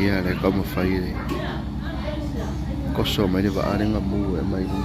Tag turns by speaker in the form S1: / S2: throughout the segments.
S1: à lại có một phẩy đi có số mấy đứa vợ đang ngâm mua em mày cũng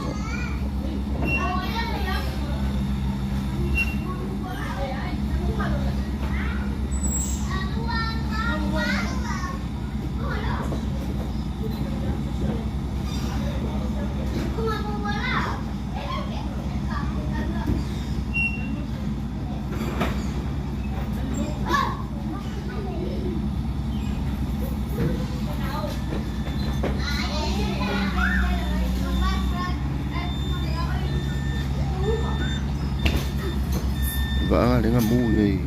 S1: vợ đang ngâm mua gì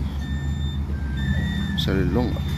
S1: Salelologa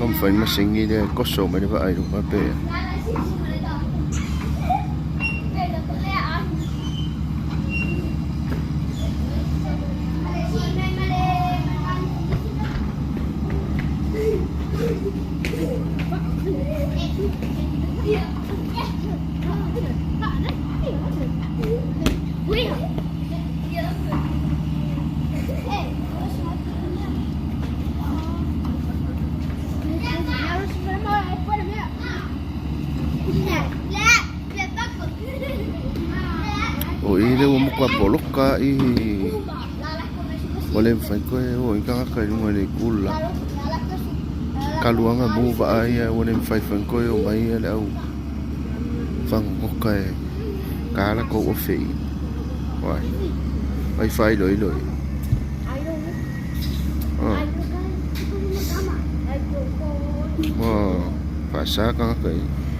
S1: không phải mà sinh nghĩ đây có số mấy đứa vợ ai đúng không bé ôi nếu mà qua bộ lúc cả ý boleh phải coi ôi các cái ngoài này cool là kaluang à mua vậy boleh phải coi mấy đâu vâng ok cá là có phí rồi wifi lỗi phải xa các cái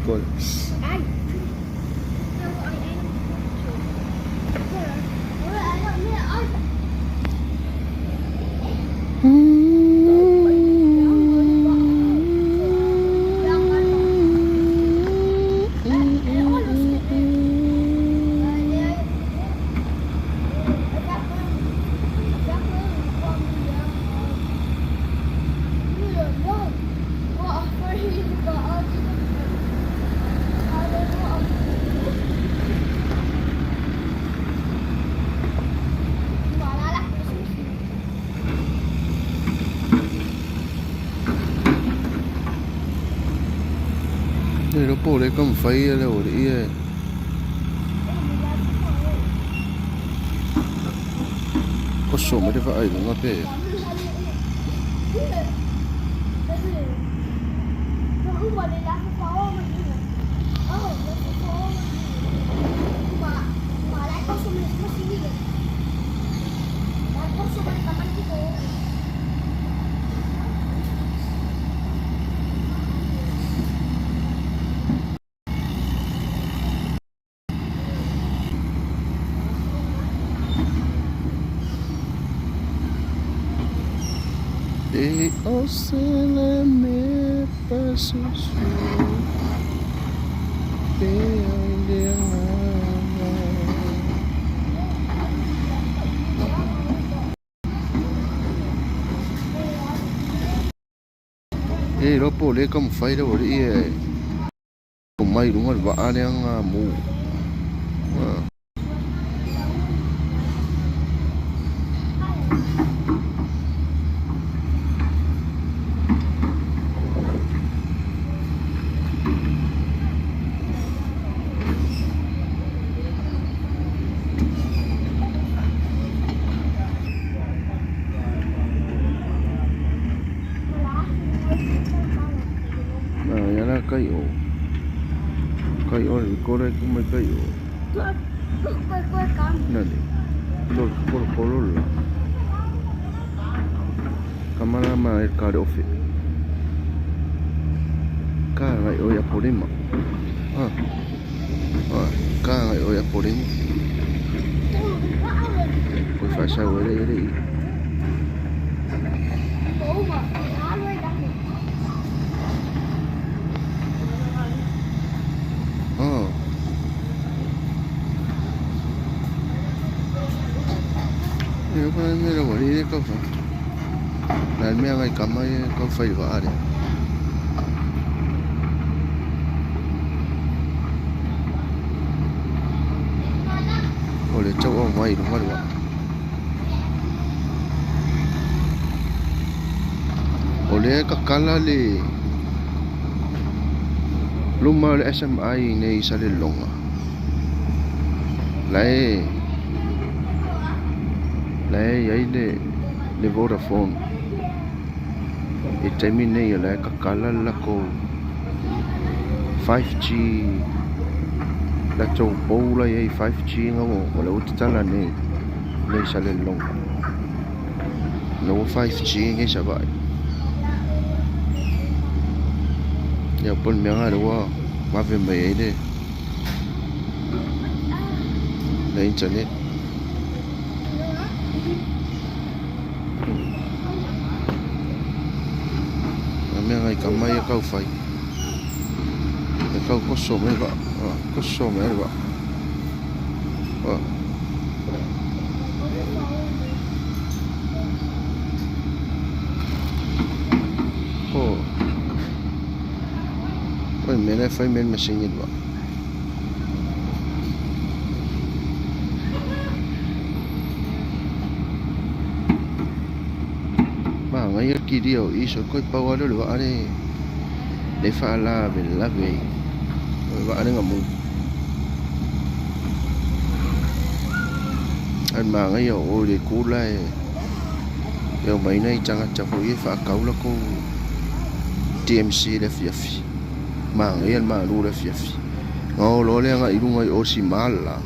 S1: coi đây nó bộ đấy có một phẩy là ở đây có số mấy đứa vợ ấy đúng không bé de oscila me passos ê nó bộ lấy không phải đâu đi cùng may đúng không vợ đang mù cây ổi cô đây cũng mấy cây ổi này cô là kamera mà cả độ phê cả ngày ổi apodem cả ngày ổi apodem cô phải sao với đây đi Yo pa me lo wali de ko fa. Na me ngai kamai ko fai wa ale. Ole chau mai ru wa. Ole ka kala le luma le SMI nei Salelologa. Lai ai le Vodafone. E taimi nei le ka kala la ko 5G la tau poula ai 5G ngamo wala utala nei Salelologa. No 5G ngai sabai. Ya pun menga dewa mafe mai de la internet menga kamai kau fai kau koso me ba oh oi mena fai men mesinha ba ngai ki dio iso koi pawa lo wa are le fa la be la be wa are ngamu an ma ngai o le kula e mai nei changa chafu e fa kaula ko TMC le fiafi ma ngai an ma lu le fiafi o lo le nga irunga o si mala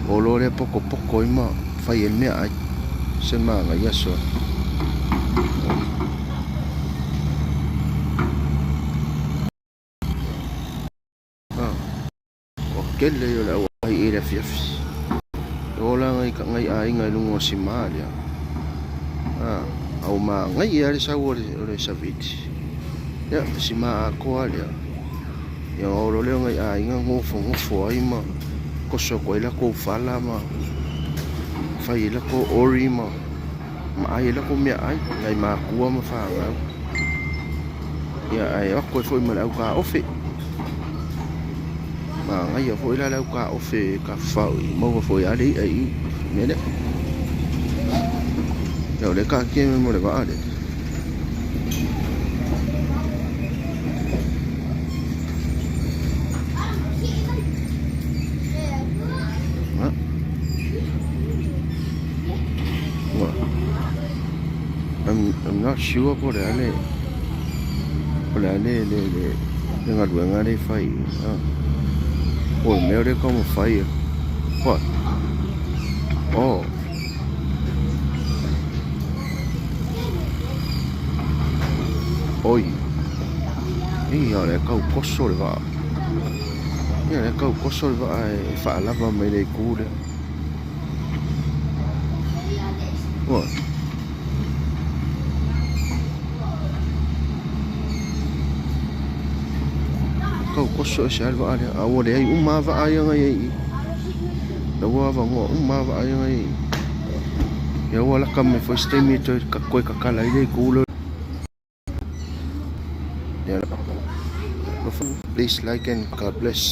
S1: o lo le poko ima fai e me ai sen ma ngai aso kele yo la wai era fiafi ola ngai ai ngai lungo si malia au ma ngai ari sa wo re saviti ya si ma ko alia ya oro le ngai ai ngofo ai ma ko so ko ila ko fala ma fai ila ko ori ma ai ila ko me ai ngai ma kuwa ma fa ya ai ko foi ma au ka ofe ngai yo foi la ka ofe ka fa mo foi ali ai mene yo le ka ke me mo le va ale I'm not sure por ale le ngai le fai oh, me como fire. What? Oh. Oi. Ia kau koso le va. Ia kau koso le va e fa lava me le kule. What? Kau koso se alva ale a o le ai uma va ai ngai la wa va ngo uma va ai ngai ya wala kam me foi stemi to ka koi ka kala ile kulo ya please like and God bless.